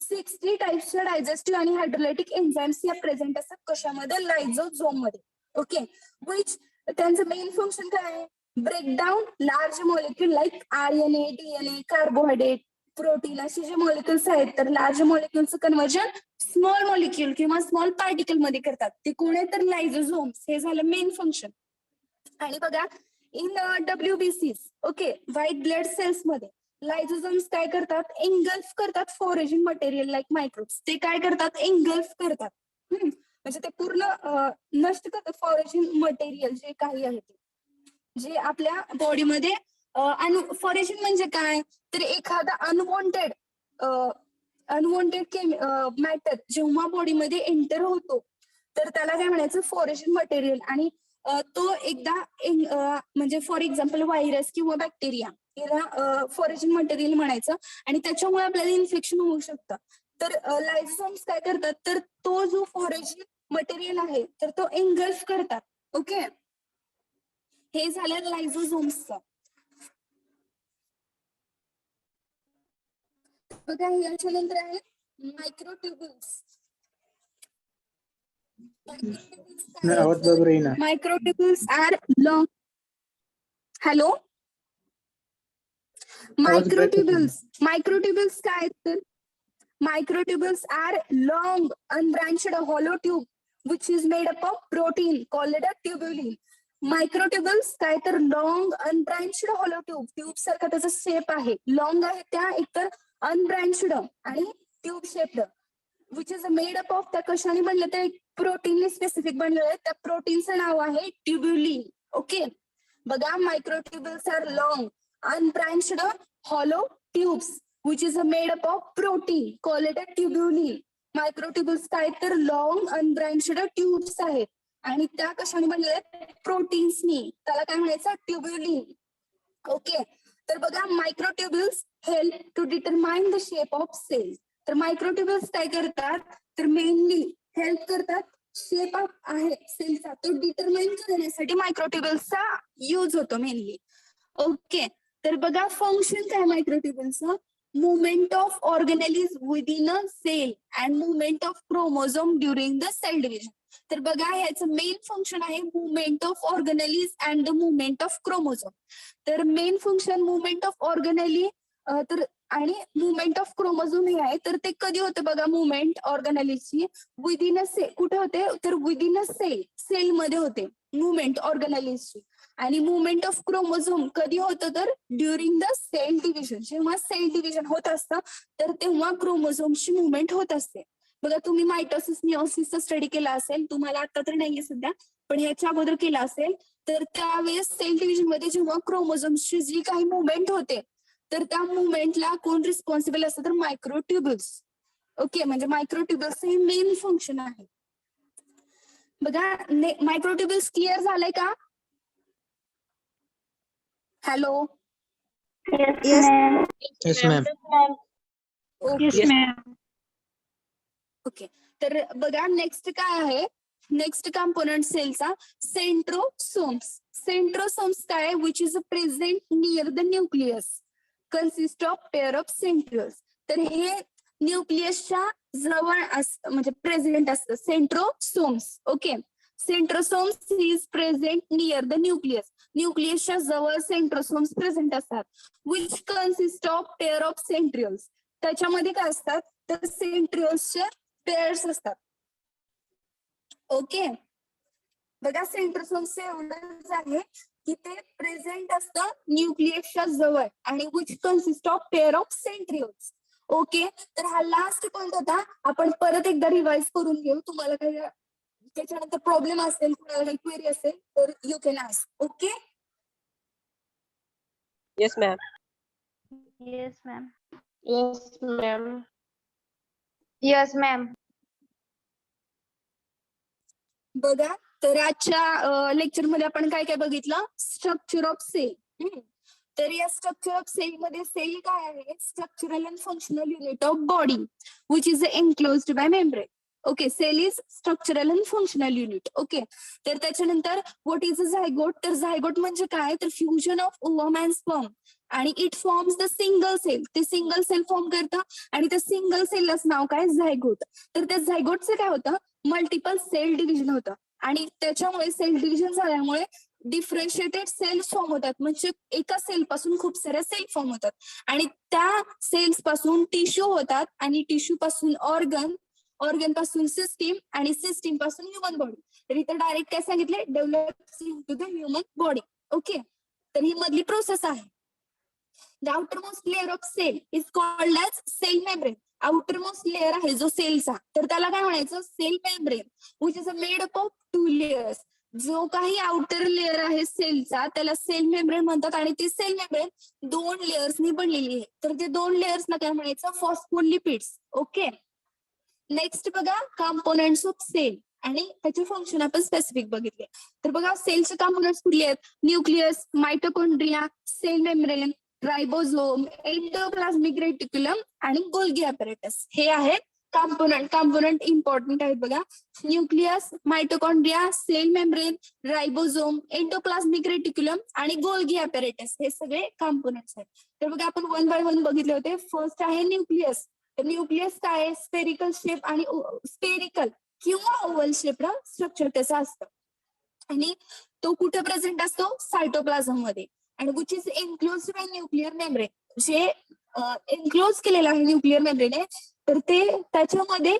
60 टाइप्सच्या डायजेस्टिव्ह आणि हायड्रोलायटिक एन्झाइम्स या प्रेझेंट असतात कशामध्ये, लायझोझोम मध्ये. ओके, विच त्यांचं मेन फंक्शन काय आहे, break down large molecule like RNA, DNA, carbohydrate, protein असे जे मॉलिक्युल्स आहेत, तर लार्ज मॉलिक्युलचं कन्व्हर्जन स्मॉल मॉलिक्युल किंवा स्मॉल पार्टिकल मध्ये करतात, ते कोण आहे, तर लायझोझोम्स. हे झालं मेन फंक्शन. आणि बघा in WBCs, okay, white blood cells मध्ये लायझोझोम्स काय करतात, एंगल्फ करतात फॉरेजिंग मटेरियल लाईक मायक्रोब्स. ते काय करतात, एंगल्फ करतात, म्हणजे ते पूर्ण नष्ट करतात फॉरेजिंग मटेरियल जे काही आहे ते, जे आपल्या बॉडीमध्ये फॉरेजिंग म्हणजे काय, तर एखादा अनवॉन्टेड मॅटर जेव्हा बॉडीमध्ये एंटर होतो, तर त्याला काय म्हणायचं, फॉरेजिंग मटेरियल. आणि तो एकदा म्हणजे फॉर एक्झाम्पल व्हायरस किंवा बॅक्टेरिया, याला फॉरेजिंग मटेरियल म्हणायचं, आणि त्याच्यामुळे आपल्याला इन्फेक्शन होऊ शकतं. तर लायझोझोम्स काय करतात, तर तो जो फॉरेजिंग मटेरियल आहे, तर तो एंगल्फ करतात. ओके, हे झालं लायझोझोम्सचं. बघा याच्यानंतर आहे मायक्रोट्युब्युल्स. आवाज बरोबर येईना. Microtubules are long. हॅलो, आवाज break होतोय. मायक्रोट्युब्युल्स काय आहेत, तर microtubules are long unbranched hollow tube which is made up of protein called a tubulin. Microtubules काय, तर लॉंग अनब्रांच्ड हॉलो ट्यूब सारखा त्याचा शेप आहे, लॉंग आहे त्या, एकतर अनब्रांच्ड आणि tube shaped, which is made up of, त्या कशाने बनलं, ते प्रोटीनने स्पेसिफिक बनलेलं आहे. त्या प्रोटीनचं नाव आहे ट्युब्युलिन. ओके, बघा microtubules are long unbranched hollow tubes which is made up of protein called a tubule. Microtubules काय तर लॉंग अनब्रांच्ड ट्यूब्स आहेत आणि त्या कशाने बनलेल्या आहेत? प्रोटीन्सनी. त्याला काय म्हणायचं? ट्युब्युलिन. ओके, तर बघा microtubules help to determine the shape of cell. तर मायक्रोट्युब्युल्स काय करतात? तर मेनली हेल्प करतात शेप आहे सेलचा तो डिटरमाइन करण्यासाठी मायक्रोट्युब्युल्सचा यूज होतो मेनली. ओके, तर बघा फंक्शन काय मायक्रोट्युब्युल्सचं? Movement of organelles within a cell and movement of chromosome during the cell division. तर बघा ह्याचं मेन फंक्शन आहे movement of organelles and the movement of chromosome. तर main function movement of organelle तर आणि मुवमेंट ऑफ क्रोमोझोम हे आहे. तर ते कधी होते बघा मुवमेंट ऑर्गेनेलिजची? Within a cell. कुठे होते? तर विदिन अ सेल, सेलमध्ये होते मुवमेंट ऑर्गेनेलिजची. आणि मुवमेंट ऑफ क्रोमोझोम कधी होतं? तर ड्युरिंग द सेल डिव्हिजन. जेव्हा सेल डिव्हिजन होत असतं तर तेव्हा क्रोमोझोमची मुवमेंट होत असते. बघा तुम्ही मायटोसिस मिओसिसचा स्टडी केला असेल, तुम्हाला आता तर नाहीये सध्या, पण ह्याच्या अगोदर केला असेल. तर त्यावेळेस सेल डिव्हिजन मध्ये जेव्हा क्रोमोझोमची जी काही मुवमेंट होते तर त्या मुवमेंटला कोण रिस्पॉन्सिबल असतं? तर मायक्रोट्युब्युल्स. ओके, म्हणजे मायक्रोट्युब्युल्स हे मेन फंक्शन आहे. बघा मायक्रोट्युब्युल्स क्लिअर झालंय का? Hello. Yes, ma'am. Yes, ma'am. Yes, ma'am. Okay, तर बघा नेक्स्ट काय आहे? नेक्स्ट कंपोनंट सेलचा सेंट्रोसोम्स. सेंट्रोसोम्स काय? Which is present near the nucleus, consist of pair of centrioles. तर हे न्यूक्लियसच्या जवळ म्हणजे प्रेझेंट असतं centrosomes. Okay, centrosomes is present near the nucleus. न्यूक्लियसच्या जवळ सेंट्रोसोम्स प्रेझेंट असतात. Which consist of pair of centrioles. त्याच्यामध्ये काय असतात? तर सेंट्रिओल्सचे पेअर्स असतात. ओके, बघा सेंट्रोसोम्स एवढंच आहे की ते प्रेझेंट असतं न्यूक्लियसच्या जवळ आणि which consist of pair of centrioles. Okay, तर हा लास्ट पॉइंट होता. आपण परत एकदा रिवाइज करून घेऊ. तुम्हाला काही त्याच्यानंतर प्रॉब्लेम असेल, कुणाला काही क्वेरी असेल तर you can ask. Okay, Yes, ma'am. Yes, ma'am. Yes, ma'am. Yes, ma'am. बघा तर आजच्या लेक्चर मध्ये आपण काय काय बघितलं? Structure of cell. तर या स्ट्रक्चर ऑफ सेल मध्ये सेल काय आहे? Structural and functional unit of body which is enclosed by membrane. Okay, cell is structural and functional unit. Okay, तर त्याच्यानंतर व्हॉट इज अ झायगोट? तर झायगोट म्हणजे काय? तर fusion of ovum and sperm आणि it forms the single cell. ते सिंगल सेल फॉर्म करतं आणि त्या सिंगल सेललाच नाव काय? झायगोट. तर त्या झायगोटचं काय होतं? मल्टिपल सेल डिव्हिजन होतं आणि त्याच्यामुळे सेल डिव्हिजन झाल्यामुळे डिफरन्शिएटेड सेल्स फॉर्म होतात. म्हणजे एका सेल पासून खूप साऱ्या सेल फॉर्म होतात आणि त्या सेल्स पासून टिश्यू होतात आणि टिश्यू पासून ऑर्गन, ऑर्गन पासून सिस्टीम आणि सिस्टीम पासून ह्युमन बॉडी. तर इथं डायरेक्ट काय सांगितले? Develops into the human body. Okay, तर ही मधली प्रोसेस आहे. The outermost layer of cell is called as cell membrane. Outermost layer आहे जो सेलचा, तर त्याला काय म्हणायचं? Cell membrane which is made up of 2 layers. जो काही आउटर लेअर आहे सेलचा त्याला सेल मेम्ब्रेन म्हणतात आणि ती सेल मेम्ब्रेन 2 लेयर्सनी बनलेली आहे. तर ते 2 लेयर्सला काय म्हणायचं? फॉस्फोलिपिड्स. ओके, नेक्स्ट बघा कंपोनेंट्स ऑफ सेल आणि त्याचे फंक्शन आपण स्पेसिफिक बघितले. तर बघा सेलचे कंपोनेंट्स कुठले आहेत? Nucleus, mitochondria, cell membrane, ribosome, endoplasmic reticulum आणि गोल्गी ॲपॅरेटस. हे आहेत कंपोनेंट. कंपोनेंट इम्पॉर्टंट आहेत बघा. Nucleus, mitochondria, cell membrane, ribosome, endoplasmic reticulum आणि गोल्गी ॲपॅरेटस हे सगळे कंपोनेंट्स आहेत. तर बघा आपण 1 बाय 1 बघितले होते. फर्स्ट आहे न्यूक्लियस. न्यूक्लियस काय आहे? स्पेरिकल शेप आणि स्पेरिकल किंवा ओव्हल शेपला स्ट्रक्चर त्याचं असतं आणि तो कुठे प्रेझेंट असतो? सायटोप्लाझम मध्ये. आणि which is enclosed by nuclear membrane. जे एन्क्लोज केलेलं आहे न्यूक्लिअर मेम्ब्रेन तर ते त्याच्यामध्ये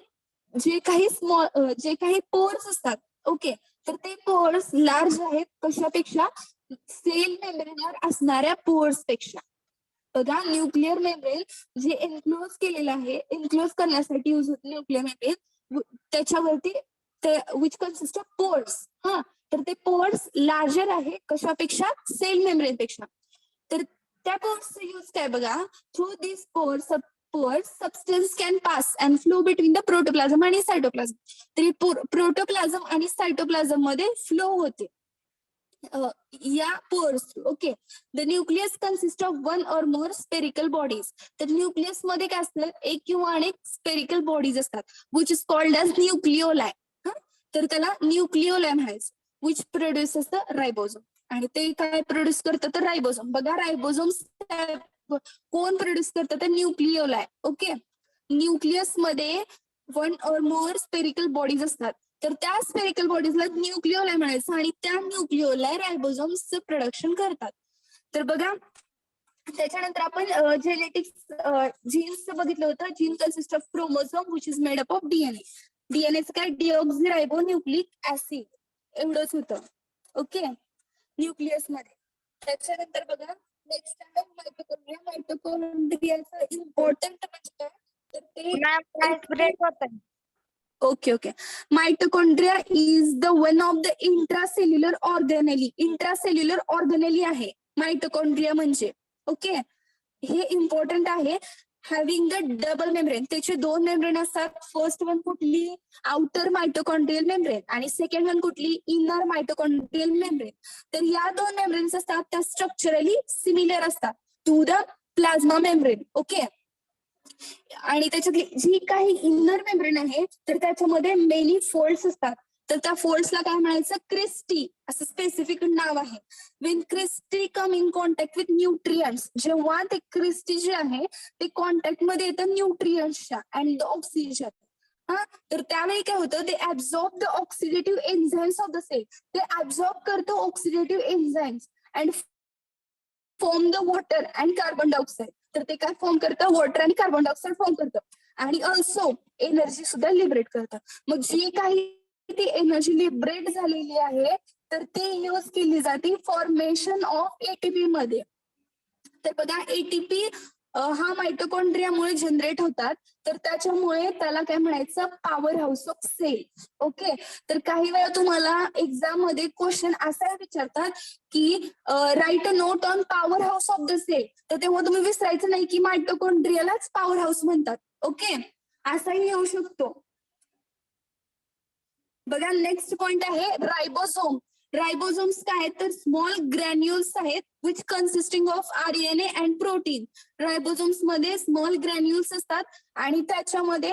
जे काही पोर्स असतात. ओके, तर ते पोर्स लार्ज आहेत कशापेक्षा? सेल मेम्ब्रेनवर असणाऱ्या पोर्स पेक्षा. बघा न्यूक्लिअर मेम्ब्रेन जे एन्क्लोज केलेलं आहे, एन्क्लोज करण्यासाठी यूज होते न्यूक्लिअर मेम्ब्रेन, त्याच्यावरती ते विच कन्सिस्ट ऑफ पोर्स. हा, तर ते पोर्स लार्जर आहे कशापेक्षा, सेल मेम्ब्रेन पेक्षा. तर त्या पोर्सचा यूज काय बघा, through this pores substance can pass and flow between the protoplasm आणि सायटोप्लाझम. तरी प्रोटोप्लाझम आणि सायटोप्लाझम मध्ये फ्लो होते या pores. Okay. The nucleus consist of one और मोर स्पेरिकल बॉडीज. तर न्यूक्लियस मध्ये काय असतं, एक किंवा अनेक स्पेरिकल बॉडीज असतात, विच इज कॉल्ड एज न्यूक्लिओलाय. तर त्याला न्यूक्लिओलाय म्हणायचं, विच प्रोड्युसेस द रायबोझोम. आणि ते काय प्रोड्यूस करतं, तर रायबोझोम. बघा रायबोझोम कोण प्रोड्यूस करतं, तर न्यूक्लिओलाय. ओके. न्यूक्लियस मध्ये वन और मोर स्पेरिकल बॉडीज असतात, तर त्या स्पेरिकल बॉडीजला न्यूक्लिओलाय म्हणायचं आणि त्या न्यूक्लिओलाय रायबोझोम्सचं प्रोडक्शन करतात. तर बघा त्याच्यानंतर आपण जेनेटिक्स जीन्स बघितलं होतं. Gene consist of chromosome which is made up of DNA. डीएनएचं काय, डिऑक्झिरायबो न्यूक्लिक ऍसिड एवढंच होतं. ओके, न्यूक्लियस मध्ये. त्याच्यानंतर बघा नेक्स्ट आहे मायटोकॉन्ड्रिया. मायटोकॉन्ड्रियाचं इम्पॉर्टंट म्हणजे काय, तर ते ब्रेक होत. Okay. Mitochondria is the one of the intracellular organelle. Intracellular organelle आहे मायटोकॉन्ड्रिया म्हणजे. ओके, हे इम्पॉर्टंट आहे. Having the double membrane. त्याचे दोन मेम्ब्रेन असतात. फर्स्ट वन कुठली, आउटर मायटोकॉन्ड्रियल मेम्ब्रेन, आणि सेकंड वन कुठली, इनर मायटोकॉन्ड्रियल मेम्ब्रेन. तर या दोन मेम्ब्रेन्स असतात त्या स्ट्रक्चरली सिमिलर असतात to the plasma membrane. Okay. आणि त्याच्यातली जी काही इनर मेम्ब्रेन आहे तर त्याच्यामध्ये मेनी फोल्ड्स असतात. तर त्या फोल्ड्सला काय म्हणायचं, क्रिस्टी असं स्पेसिफिक नाव आहे. When cristae come in contact with nutrients, जेव्हा ते क्रिस्टी जे आहे ते कॉन्टॅक्ट मध्ये येतं न्यूट्रियंट्सच्या अँड द ऑक्सिजन. हा, तर त्यावेळी काय होतं, ते absorb the oxidative enzymes of the cell. ते ऍब्झॉर्ब करतो oxidative enzymes and form the water and carbon dioxide. तर ते काय फॉर्म करतं, वॉटर आणि कार्बन डायऑक्साईड फॉर्म करतं. आणि ऑल्सो एनर्जी सुद्धा लिबरेट करतं. मग जी काही ती एनर्जी लिबरेट झालेली आहे तर ती यूज केली जाते फॉर्मेशन ऑफ एटीपी मध्ये. तर बघा एटीपी हा मायटोकॉन्ड्रियामुळे जनरेट होतात. तर त्याच्यामुळे त्याला काय म्हणायचं, power house of cell. Okay. तर काही वेळा तुम्हाला एक्झाम मध्ये क्वेश्चन असा विचारतात की write a note on power house of the cell. तर तेव्हा तुम्ही विसरायचं नाही की मायटोकॉन्ड्रियालाच पॉवर हाऊस म्हणतात. ओके, असाही येऊ शकतो. बघा नेक्स्ट पॉइंट आहे रायबोझोम. रायबोझोम्स काय आहेत, तर स्मॉल ग्रॅन्युल्स आहेत which consisting of RNA and protein. Ribosomes मध्ये स्मॉल ग्रॅन्युल्स असतात आणि त्याच्यामध्ये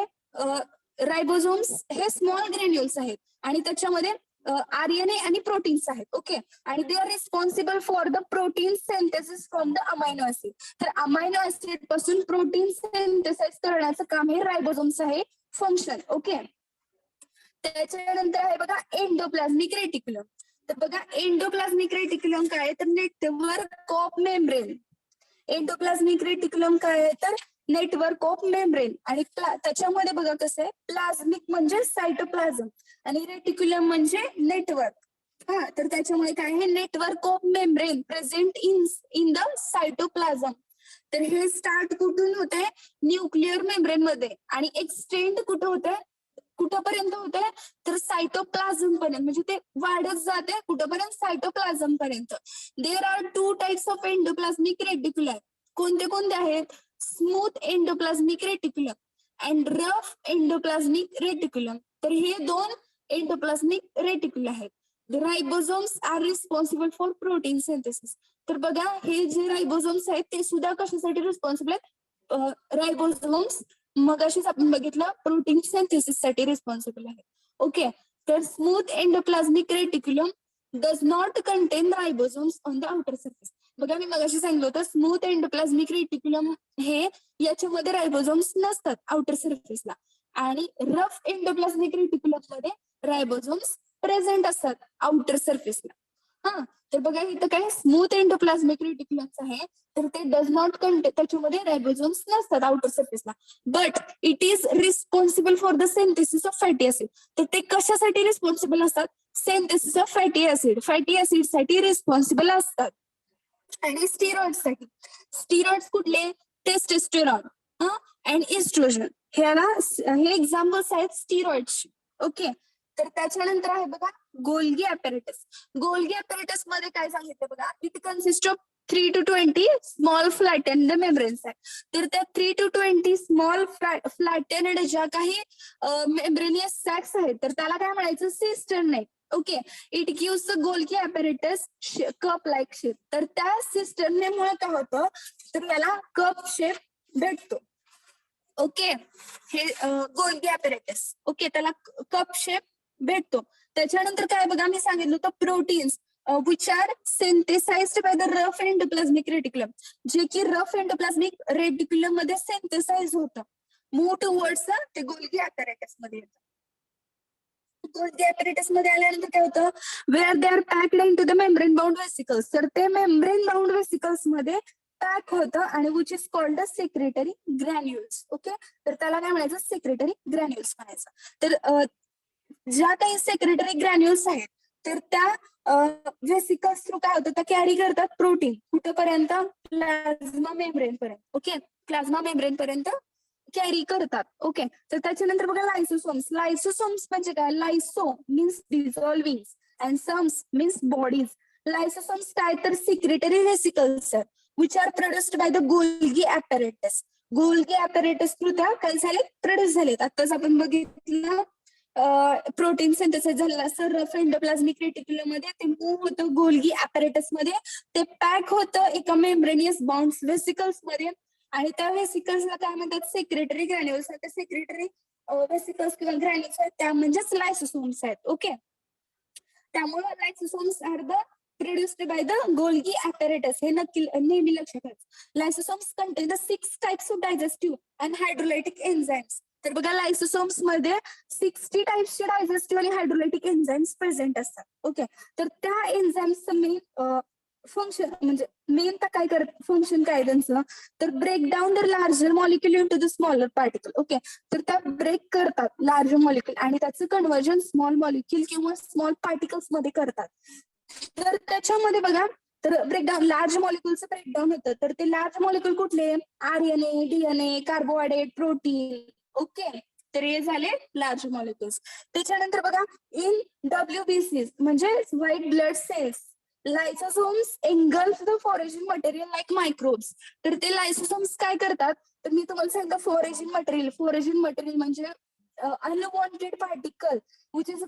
रायबोझोम्स हे स्मॉल ग्रॅन्युल्स आहेत आणि त्याच्यामध्ये आरएनए आणि प्रोटीन्स आहेत. ओके. आणि दे are responsible for the protein synthesis from the amino acid. तर अमायनो ऍसिड पासून प्रोटीन सिंथेसाइज करण्याचं काम हे रायबोझोम्स आहे फंक्शन. ओके. त्याच्यानंतर आहे बघा एंडोप्लाझ्मिक रेटिक्युलम. तर बघा एंडोप्लाझ्मिक रेटिक्युलम काय आहे, तर network of membrane. Endoplasmic reticulum काय आहे, तर नेटवर्क ऑफ मेम्ब्रेन. आणि त्याच्यामध्ये बघा कसं आहे, प्लाझ्मिक म्हणजे सायटोप्लाझम आणि रेटिक्युलम म्हणजे नेटवर्क. हा, तर त्याच्यामुळे काय आहे, network of membrane present in the cytoplasm. तर हे स्टार्ट कुठून होते, न्यूक्लिअर मेम्ब्रेन मध्ये, आणि एक्सटेंड कुठं होते, कुठपर्यंत होते, तर सायटोप्लाझम पर्यंत. म्हणजे ते वाढत जाते कुठपर्यंत, सायटोप्लाझम पर्यंत. There are two types of endoplasmic reticulum. कोणते कोणते आहेत, smooth endoplasmic reticulum and rough endoplasmic reticulum. तर हे दोन एंडोप्लाझ्मिक रेटिक्युलम आहेत. The ribosomes are responsible for protein synthesis. तर बघा हे जे रायबोझोम्स आहेत ते सुद्धा कशासाठी रिस्पॉन्सिबल आहेत, रायबोझोम्स मगाशीच आपण बघितलं प्रोटीन सिंथेसिस साठी रिस्पॉन्सिबल आहे. ओके. तर smooth endoplasmic reticulum does not contain ribosomes on the outer surface. बघा मी मगाशी सांगितलं होतं स्मूथ एंडोप्लाझ्मिक रेटिक्युलम हे याच्यामध्ये रायबोझोम्स नसतात आउटर सरफेसला, आणि रफ एंडोप्लाझ्मिक रेटिक्युलम मध्ये रायबोझोम्स प्रेझेंट असतात आउटर सरफेसला. हा, तर बघा इथं काय स्मूथ एंडोप्लाझ्मिक रेटिक्युलम्स आहे तर ते डज नॉट कंटेन, त्याच्यामध्ये रायबोझोम्स नसतात आउटर सरफेसला, but it is responsible for the synthesis of fatty acid. तर ते कशासाठी रिस्पॉन्सिबल असतात, synthesis of fatty acid, fatty acid साठी रिस्पॉन्सिबल असतात. आणि स्टिरॉइड साठी, स्टिरॉइड्स कुठले, टेस्टोस्टेरॉन अँड इस्ट्रोजन. हे एक्झाम्पल्स आहेत स्टिरॉइडचे. ओके. तर त्याच्यानंतर आहे बघा गोल्गी ॲपॅरेटस. गोल्गी ॲपॅरेटस मध्ये काय सांगितलं बघा, it consist of 3 to 20 small flattened membranes आहे. तर त्या 3 to 20 स्मॉल फ्लॅटेंड ज्या काही मेम्ब्रेनियस सॅक्स आहेत तर त्याला काय म्हणायचं, सिस्टर्न आहे. Okay, it gives the Golgi apparatus cup like shape. तर त्या सिस्टर्नमुळे काय होतं, तर याला कप शेप भेटतो. ओके, हे गोल्गी ॲपॅरेटस. ओके, त्याला कप शेप भेटतो. त्याच्यानंतर काय बघा, मी सांगितलं होतं proteins which are synthesized by the rough endoplasmic reticulum, जे की रफ एंडोप्लाझ्मिक रेटिक्युलम मध्ये सिंथेसाइज होतं. मूव्ह टुवर्ड्स ते गोल्गी ॲपॅरेटस मध्ये येतं. गोल्गी ॲपॅरेटस मध्ये आल्यानंतर काय होतं, where they are packed into the membrane bound vesicles. तर ते मेम्ब्रेन बाउंड वेसिकल्स मध्ये पॅक होतं आणि which is called the secretory granules. Okay, तर त्याला काय म्हणायचं, सेक्रेटरी ग्रॅन्युल्स म्हणायचं. तर ज्या काही सेक्रेटरी ग्रॅन्युल्स आहेत तर त्या वेसिकल्स थ्रू काय होतं, त्या कॅरी करतात प्रोटीन कुठपर्यंत, प्लाझ्मा मेम्ब्रेन पर्यंत. ओके, प्लाझ्मा मेम्ब्रेन पर्यंत कॅरी करतात. ओके, तर त्याच्यानंतर बघा लायसोसोम्स. लायसोसोम्स म्हणजे काय, lyso means dissolving and somes means bodies. Lysosomes काय, तर सिक्रेटरी वेसिकल्स आहेत which are produced by the Golgi apparatus. Golgi apparatus through त्या काय झाले, प्रोड्यूस झालेत. आताच आपण बघितलं प्रोटीन सिंथेसाइज झालेलं असतं रफ एंडोप्लाझ्मिक रेटिक्युलम मध्ये, ते मूव्ह होतं गोल्गी ॲपॅरेटस मध्ये, ते पॅक होतं एका मेम्ब्रेनियस बाउंड वेसिकल्स मध्ये आणि त्या वेसिकल्सला काय म्हणतात, सेक्रेटरी ग्रॅन्युल्स. त्या सेक्रेटरी वेसिकल्स किंवा ग्रॅन्युल्स आहेत त्या म्हणजेच लायसोसोम्स आहेत. ओके, त्यामुळे lysosomes are the produced by the Golgi apparatus. हे नक्की नेहमी लक्षात ठेवायचं. Lysosomes contain the 6 types of digestive and hydrolytic enzymes. तर बघा लायसोसोम्स मध्ये 60 टाइप्सचे डायजेस्टिव्ह आणि हायड्रोलायटिक एन्झाइम्स प्रेझेंट असतात. ओके, तर त्या एन्झाइम्सचं मेन फंक्शन म्हणजे मेन काय फंक्शन काय त्यांचं, तर break down the larger molecule into the smaller particle. Okay, तर त्या ब्रेक करतात लार्जर मॉलिक्युल आणि त्याचं कन्व्हर्जन स्मॉल मॉलिक्युल किंवा स्मॉल पार्टिकल्स मध्ये करतात. तर त्याच्यामध्ये बघा, तर ब्रेकडाऊन लार्ज मॉलिक्युलचं ब्रेकडाऊन होतं. तर ते लार्ज मॉलिक्युल कुठले, RNA, DNA, carbohydrate, protein. Okay, तर हे झाले लार्ज मॉलिक्युल्स. त्याच्यानंतर बघा इन WBCs म्हणजे white blood cells, lysosomes engulf the foreign material like microbes. तर ते लायसोसोम्स काय करतात, तर मी तुम्हाला सांगितलं फॉरेजिन मटेरियल. फॉरेजिन मटेरियल म्हणजे अनवॉन्टेड पार्टिकल विच इज,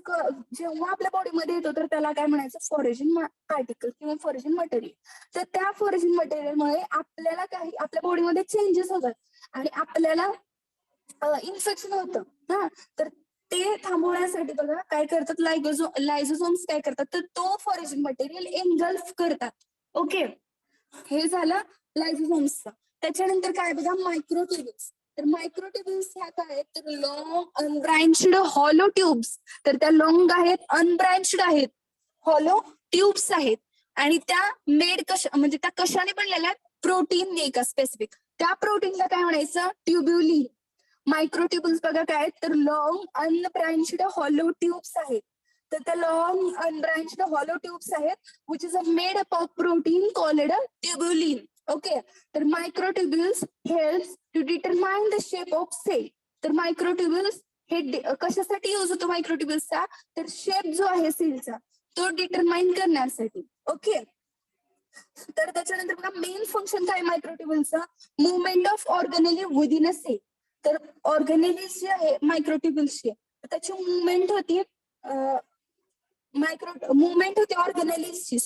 जेव्हा आपल्या बॉडीमध्ये येतो तर त्याला काय म्हणायचं, फॉरेजिन पार्टिकल किंवा फॉरेजिन मटेरियल. तर त्या फॉरेजिन मटेरियलमुळे आपल्याला काही आपल्या बॉडीमध्ये चेंजेस होतात आणि आपल्याला इन्फेक्शन होतं. हा, तर ते थांबवण्यासाठी बघा काय करतात, लायझोसोम्स काय करतात, तर तो फॉरेजिन मटेरियल एंगल्फ करतात. ओके, हे झालं लायझोसोम्सचं. त्याच्यानंतर काय बघा, मायक्रोट्युब्युल्स. तर मायक्रोट्युब्युल्स ह्या काय आहेत, तर लॉंग अनब्रांच्ड हॉलो ट्यूब्स. तर त्या लॉंग आहेत, अनब्रांच्ड आहेत, हॉलो ट्यूब्स आहेत आणि त्या मेड म्हणजे त्या कशाने बनलेल्या आहेत, प्रोटीन एका स्पेसिफिक. त्या प्रोटीनला काय म्हणायचं, ट्युब्युली. मायक्रोट्युब्युल्स बघा काय आहेत, तर लॉंग अनब्रांच्ड हॉलो ट्यूब्स आहेत. तर त्या लॉंग अनब्रांच्ड हॉलो ट्यूब्स आहेत which is made up of protein called tubulin. Okay, तर microtubules helps to determine the shape of cell. तर मायक्रोट्युब्युल्स हे कशासाठी यूज होतो मायक्रोट्युब्युल्सचा, तर शेप जो आहे सेलचा तो डिटरमाइन करण्यासाठी. ओके, तर त्याच्यानंतर बघा मेन फंक्शन काय मायक्रोट्युब्युल्सचा, movement of organelle within a cell. तर ऑर्गनेलिज जे आहे मायक्रोट्युब्युल्सची त्याची मुवमेंट होती, मुवमेंट होती ऑर्गनेलिजची,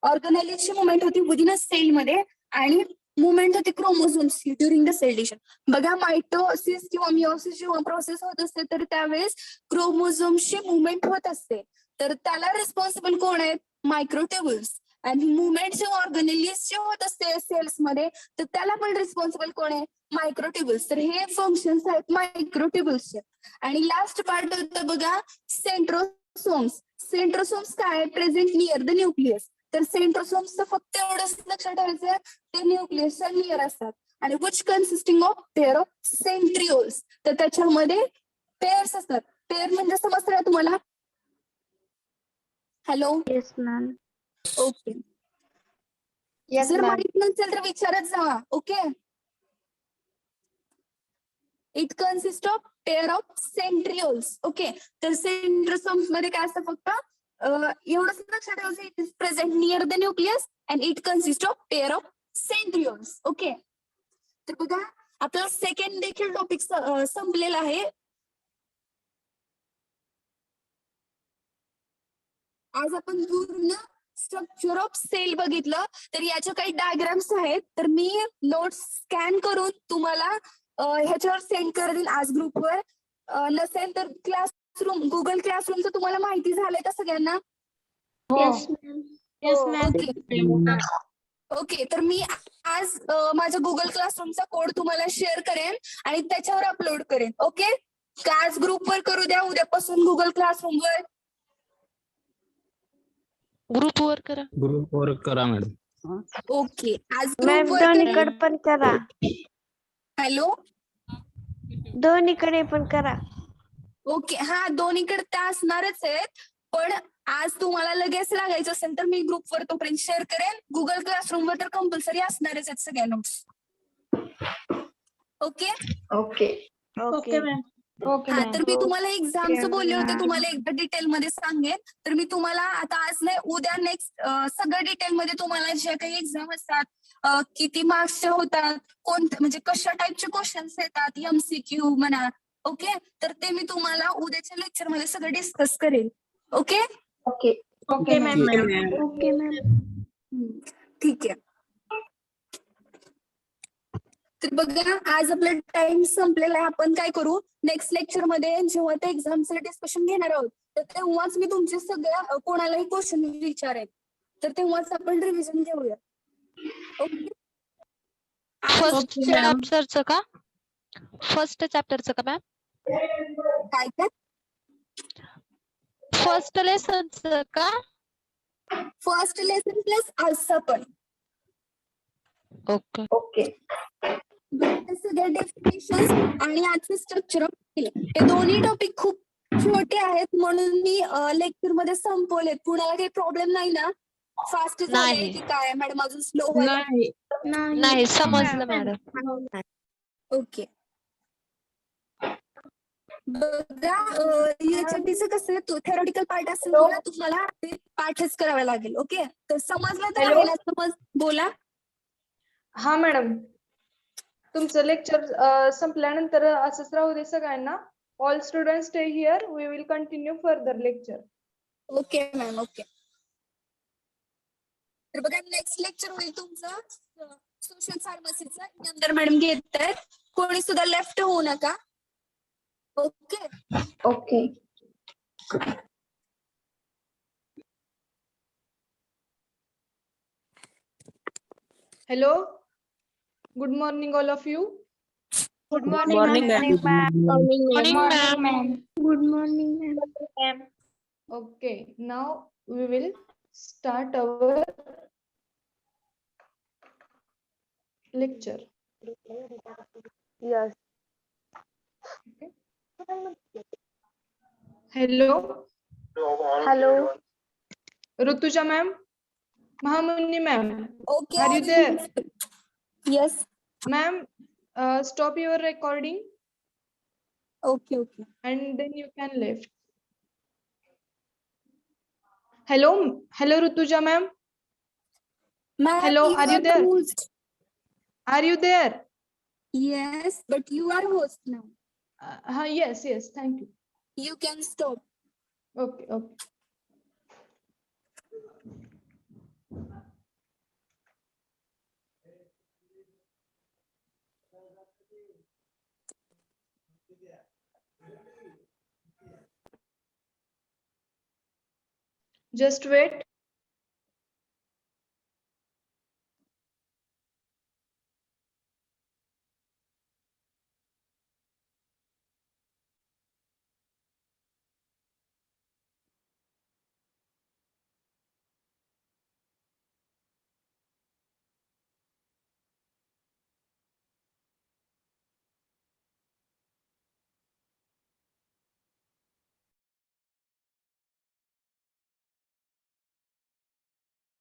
ऑर्गनेलिजची मुवमेंट होती विदिन अ सेल मध्ये आणि मुवमेंट होती क्रोमोझोम्सची ड्युरिंग द सेल डिव्हिजन. बघा मायटोसिस किंवा मिओसिस जेव्हा प्रोसेस होत असते तर त्यावेळेस क्रोमोझोम्सची मुवमेंट होत असते. तर त्याला रिस्पॉन्सिबल कोण आहेत, मायक्रोट्युब्युल्स. आणि मुवमेंट जे ऑर्गनेलिजची होत असते सेल्स मध्ये तर त्याला पण रिस्पॉन्सिबल कोण आहे, मायक्रोट्युब्युल्स. तर हे फंक्शन्स आहेत मायक्रोट्युब्युल्सचे. आणि लास्ट पार्ट होतं बघा सेंट्रोसोम्स. सेंट्रोसोम्स काय, प्रेझेंट नियर द न्यूक्लियस. तर सेंट्रोसोम्सचं फक्त एवढंच लक्षात ठेवायचं, ते न्यूक्लियसच्या नियर असतात आणि which consisting of pair of centrioles. तर त्याच्यामध्ये पेअर्स असतात. पेअर म्हणजे समजतं का तुम्हाला, hello, Yes, ma'am. Okay. Yes, जर ma'am. माहित नसेल तर विचारत जावा. Okay, it consist of pair of centrioles. Okay, तर सेंट्रोसोम्स मध्ये काय असतं फक्त एवढंच लक्षात ठेवायचं, it is present near the nucleus and it consist of pair of centrioles. Okay, तर बघा आपला सेकंड देखील टॉपिक संपलेला आहे. आज आपण पूर्ण स्ट्रक्चर ऑफ सेल बघितलं. तर याच्या काही डायग्राम्स आहेत, तर मी नोट्स स्कॅन करून तुम्हाला ह्याच्यावर सेंड करेन आज ग्रुपवर. नसेल तर क्लासरूम, गुगल क्लासरूमचं तुम्हाला माहिती झालंय का सगळ्यांना? ओके, तर मी आज माझ्या गुगल क्लासरूमचा कोड तुम्हाला शेअर करेन आणि त्याच्यावर अपलोड करेन. ओके, का आज ग्रुपवर करू द्या, उद्यापासून गुगल क्लासरूमवर. ग्रुपवर करा. ग्रुपवर करा मॅडम. ओके, आज मॅम ग्रुपवर दोन्हीकडे पण करा. हॅलो. दोन्हीकडे पण करा. ओके, हा दोन्हीकडे त्या असणारच आहेत, पण आज तुम्हाला लगेच लागायचं असेल तर मी ग्रुपवर तोपर्यंत शेअर करेन. गुगल क्लासरूमवर तर कंपल्सरी असणारच आहेत सगळ्या नोट्स. ओके ओके ओके हा, तर मी तुम्हाला एक्झामचं बोलले होते, तुम्हाला एकदा डिटेल मध्ये सांगेन. तर मी तुम्हाला आता आज नाही उद्या नेक्स्ट सगळं डिटेल मध्ये तुम्हाला जे काही एक्झाम असतात, किती मार्क्सचे होतात, कोणत्या म्हणजे कशा टाईपचे क्वेश्चन्स येतात, MCQ म्हणा. ओके, तर ते मी तुम्हाला उद्याच्या लेक्चर मध्ये सगळं डिस्कस करेन. Okay okay okay ma'am. Okay ma'am. ठीक आहे. तर बघा आज आपला टाइम संपलेला आहे. आपण काय करू, नेक्स्ट लेक्चर मध्ये जेव्हा ते एक्झामचं डिस्कशन घेणार आहोत, तर तेव्हाच मी तुमच्या सगळ्या कोणालाही क्वेश्चन विचारेन, तर तेव्हाच आपण रिव्हिजन घेऊया. ओके, फर्स्ट चॅप्टरचं का? फर्स्ट चॅप्टरचं का मॅम? काय काय फर्स्ट लेसनचं का? फर्स्ट लेसन प्लस आजचा पण. ओके. ओके सगळ्या डेफिनेशन आणि आजचं स्ट्रक्चर हे दोन्ही टॉपिक खूप छोटे आहेत, म्हणून मी लेक्चर मध्ये संपवलेत. कुणाला काही प्रॉब्लेम नाही ना? फास्ट झालंय नाही. की काय मॅडम? अजून स्लो व्हायला? नाही समजलं मॅडम. ओके, बघा याच्यात कसं आहे, थेरॉटिकल पार्ट असेल ना, तुम्हाला ते पाठच करावा लागेल. ओके, तर समजलं तर आहे ना? समज बोला. हा मॅडम, तुमचं लेक्चर संपल्यानंतर असंच राहू दे सगळ्यांना. All student stay here, we will continue further lecture. Okay ma'am, okay. तर बघा नेक्स्ट लेक्चर होईल तुमचं सोशल फार्मसीचं. नंतर मॅडम घेत आहेत, कोणी सुद्धा लेफ्ट होऊ नका. Okay okay. Hello, good morning all of you. Good Morning, ma'am. Morning ma'am. Good morning ma'am. Okay, now we will start our lecture. Yes. Hello, hello. Rutuja ma'am, Mahamuni ma'am, okay. are you there? Yes. Ma'am, stop your recording okay okay. and then you can left. Hello, hello Rutuja ma'am, Ma'am, Hello, are you are there? host. are you there? Yes, but you are host now. Yes, yes, thank you. You can stop. Okay, okay. Just wait.